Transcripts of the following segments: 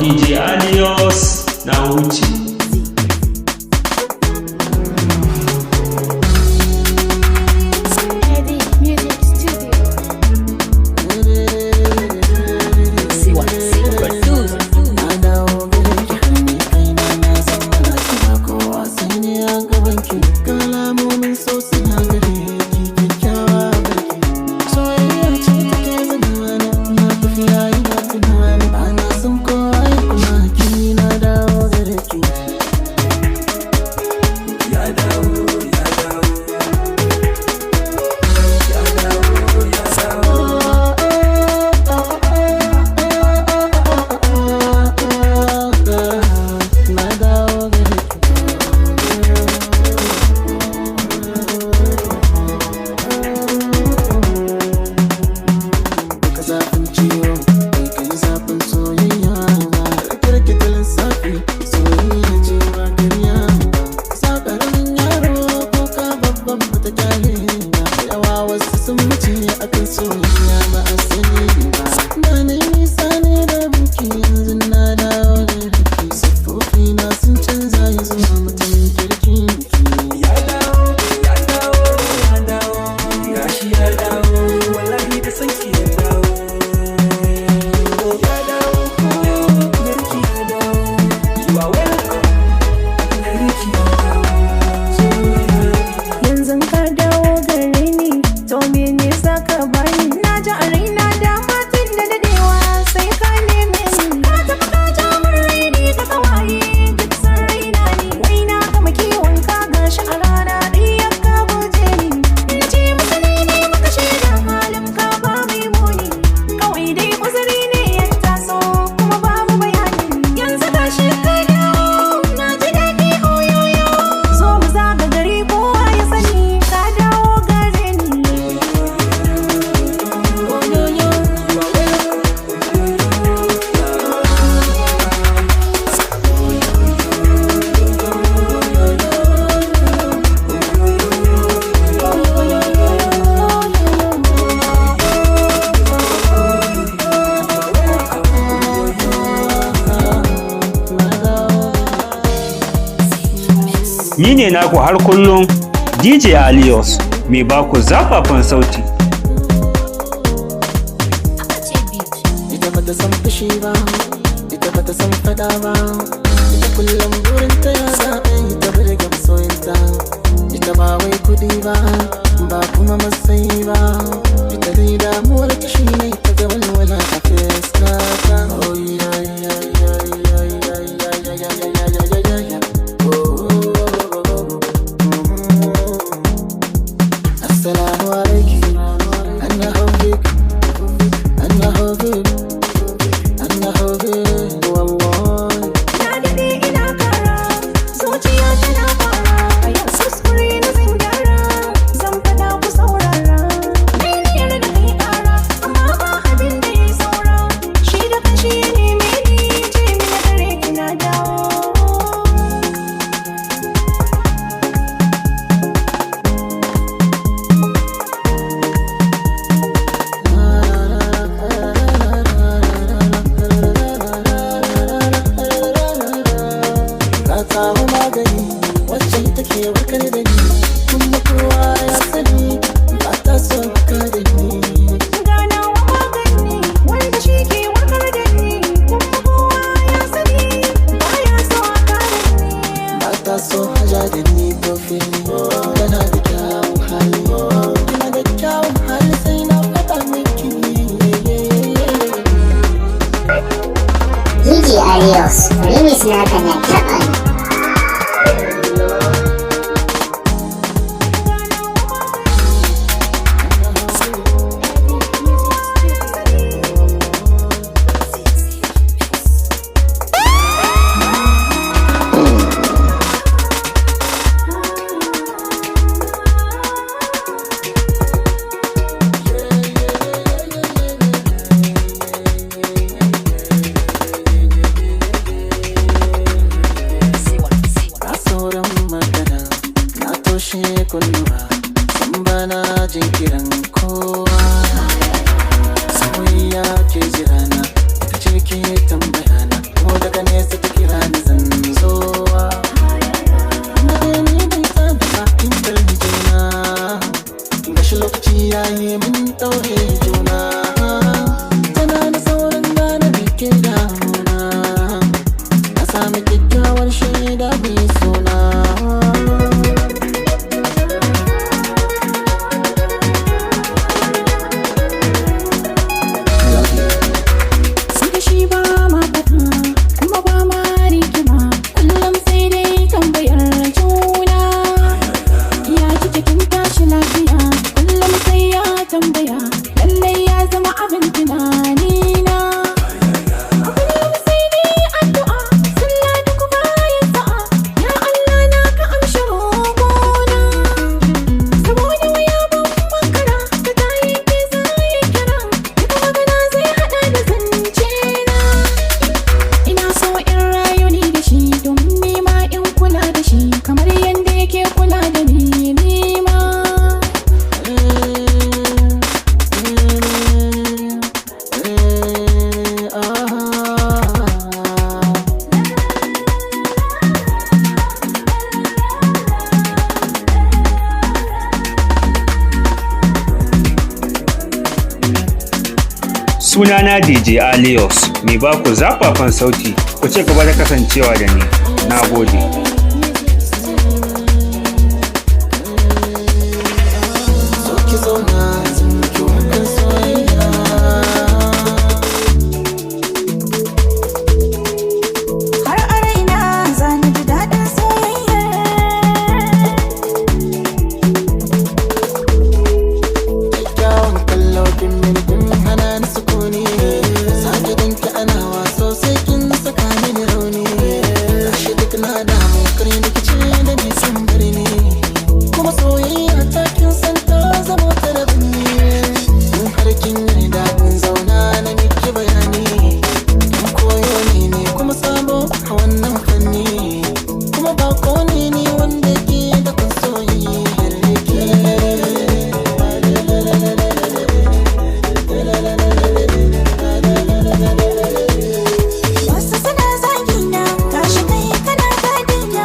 DJ Alios na wuce. Ni ne naku har kullum DJ Alios mai baku zafafan sauti. Ita bata san fushi ba, ita bata san fada ba, ita kullum burinta ya zaɓe ita burge masoyinta. Ita ba wai kudi ba, ba kuma matsayi ba, ita dai damuwar ta shi ne ta ga walwala a fuskata. Oh yeah, yeah, yeah, yeah, yeah, yeah, yeah, yeah, yeah, yeah. Assalamu alaikum, ana hobik, ana hobik, ana hobik, wallahi. Na dade ina kara, zuciya tana fara, a yau kuskure na zan gyara, zan fada ku saurara. Mai niyyar da kai kara, amma ba abin da ya saura, shi da kashi ya neme ni, ce mina dare ina dawo. Samu magani wacce take warkar da ni, kuma kowa ya sani ba ta so haka da ni. Ganawa magani wanda shi ke warkar da ni, kuma kowa ya sani ba ya so a kare ni. Ba ta so haja da ni ko fili, kana da kyawun hali, kina da kyawun hali sai na faɗa miki. DJ Alios, remix naka na taɓa ni. Kunnuwa san bana jinkiran kowa, soyayya ke jirana ita zuciyar ke tambaya na ko daga nesa ta kira ni zan zowa. Na ni bai tsada ba in bar juna, gashi lokaci yayi mun daure juna. Tana da sauran gane da ke damuna, na sami kyakkyawar shaida bai suna. Lallai ya zama abin tunani na. Kullum sai dai addu'a, sallah duk bayan sa'a. Ya Allah na ka amshi roƙona, saboda waya ban makara da ta yanke zai kira. Duk magana zai haɗa da zance na. Ina so in rayu ni da shi, domin nima in kula da shi kamar yadda yake kula da ni nima. Sunana DJ Alios, mai baku zafafan sauti, ku ci gaba da kasancewa da ni. Na gode. So ki zauna zan miki waƙar soyayya. Har a raina za ni ji daɗin soyayya. Kyakkyawan kallo kin mini kin hana ni sukuni. Sake dinki ana waso sai kin saka mini rauni. Ashe duk na damu kare ni kice da ni san birni. Kuma soyayya ta kin san ta zama ta da binni. In har kin yarda in zauna na miki bayani. Kin koyo ne kuma sabo a wannan fanni. Kuma bako ne wanda ke da kun soyayyar ke. Wasu suna zagina, gashi kai kana gadina.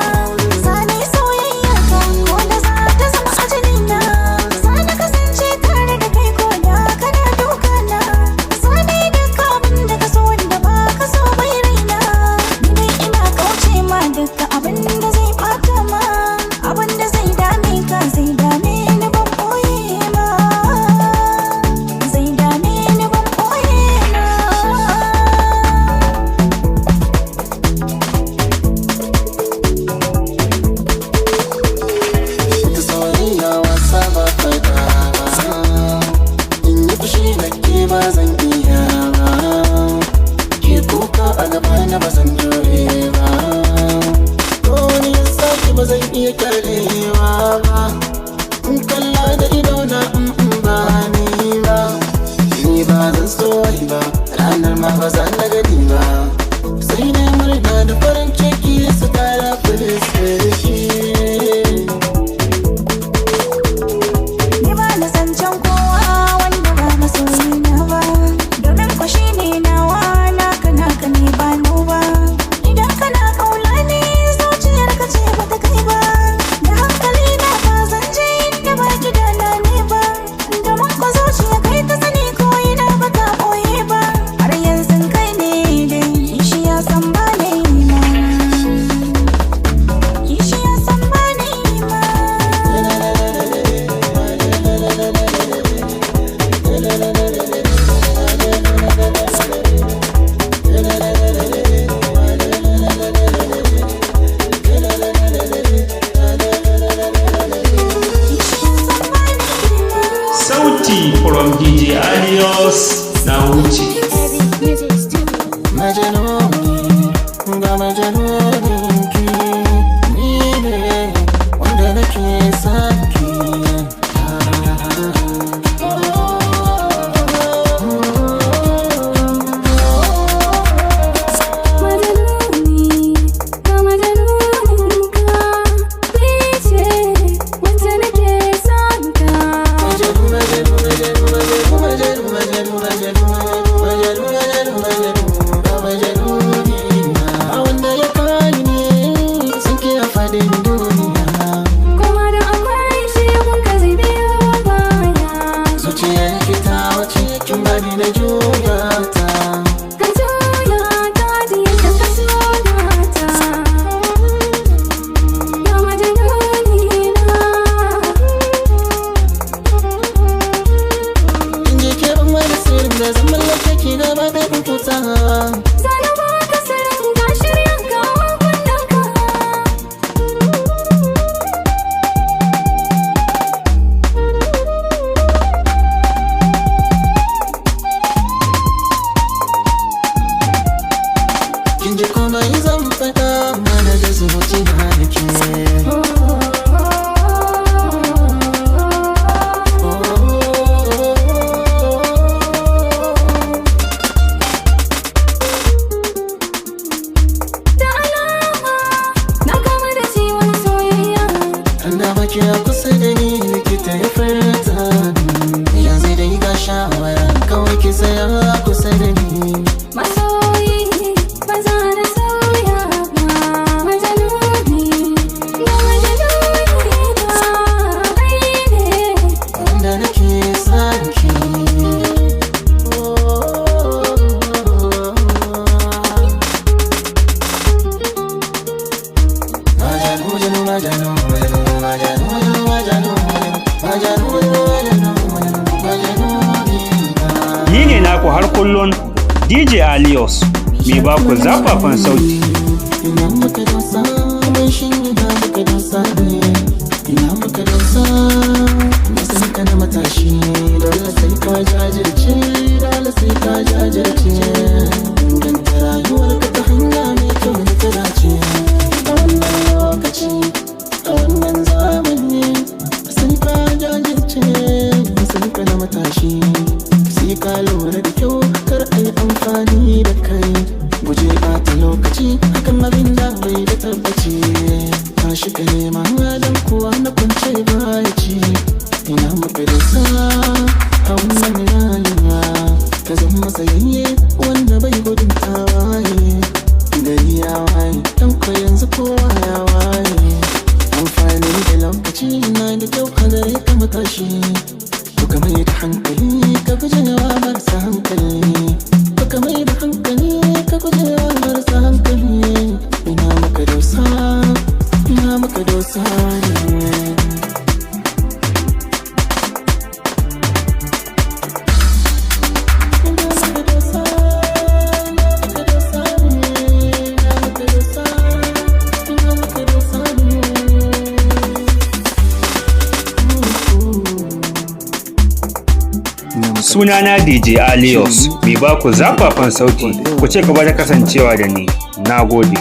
Zane soyayya ka, ko da za ta zama ajalina. Zane kasance tare da kai ko da kana dukana. Zane duka abin da ka so wanda ba ka so bai raina. Ni dai ina kauce ma duka abin da zai ɓata ma. Abin da zai dame ka zai dame ni ban ɓoye ma. Zai dame ni ban ɓoye ma. Ita soyayya wasa ba faɗa ba. In yi fushi da ke ba zan iya ba. Ke kuka a gaba na ba zan jure ba. Ko wani ya sake ba zan iya kyalewa ba. In kalla da ido na ba ni ba. Ni ba zan so wai ba, ranar ma ba zan na gani ba. Sai dai murna da farin ciki su tara filis Ni ba na zancen kowa wanda ba masoyina ba, domin ko shi ne nawa naka naka ne ba nau ba. Idan kana kaula ne zuciyar ka ce ba ta kai ba, da hankali na ba zan je inda ba gidana ne ba. Domin ko zuciya kai ta sani ko ina ba ka ɓoye ba. Har yanzu kai ne dai shi ya san ba na yi ma. Shi ya san ba na yi ma. Sauti from DJ Alios na wuce. Majanoni, ga majanoni ki. Ni ne wanda nake saki. Majanuni, ga majanuninka, ni ce wacce nake son ka. Majanu, majanu, majanu, majanu, majanu, majanu, majanu, majanu, majanu, majanu. da ni likita ya furta. Yanzu dai ga shawara kawai ki tsaya kusa da ni. Masoyi ba za na sauya ba, majaluni ba kai ne wanda nake son ki. Ni ne naku har kullun DJ Alios, mai ba ku zafafan sauti. Ina muka dosa, mai shi ina muka dosa ne. Ina muka dosa, nisan ka na matashi. Dole sai ka jajirce, dole sai ka jajirce. Inganta rayuwarka ta hanya mai kyau da ta dace. A wannan lokaci, a wannan zamani, sai ka jajirce, nisan ka na matashi. Sai ka lura da kyau, kar a yi amfani da kai. Guje ɓata lokaci, hakan abin da bai da tabbaci. Tashi ka nema don kuwa na kwance baya ci. Ina maka da sa a wannan rayuwa, ka zama tsayayye wanda bai gudun tawaye. Gari ya waye, ɗan ko yanzu kowa ya waye. Amfani da lokaci na da kyau a gare ka matashi. Ka mai da hankali ka guje wa marasa hankali. Ka mai da hankali ka guje wa marasa hankali. Ina maka dosa, ina maka dosa ne. Sunana DJ Alios, mai ba ku zafafan sauti. Ku ce gaba da kasancewa da ni. Na gode.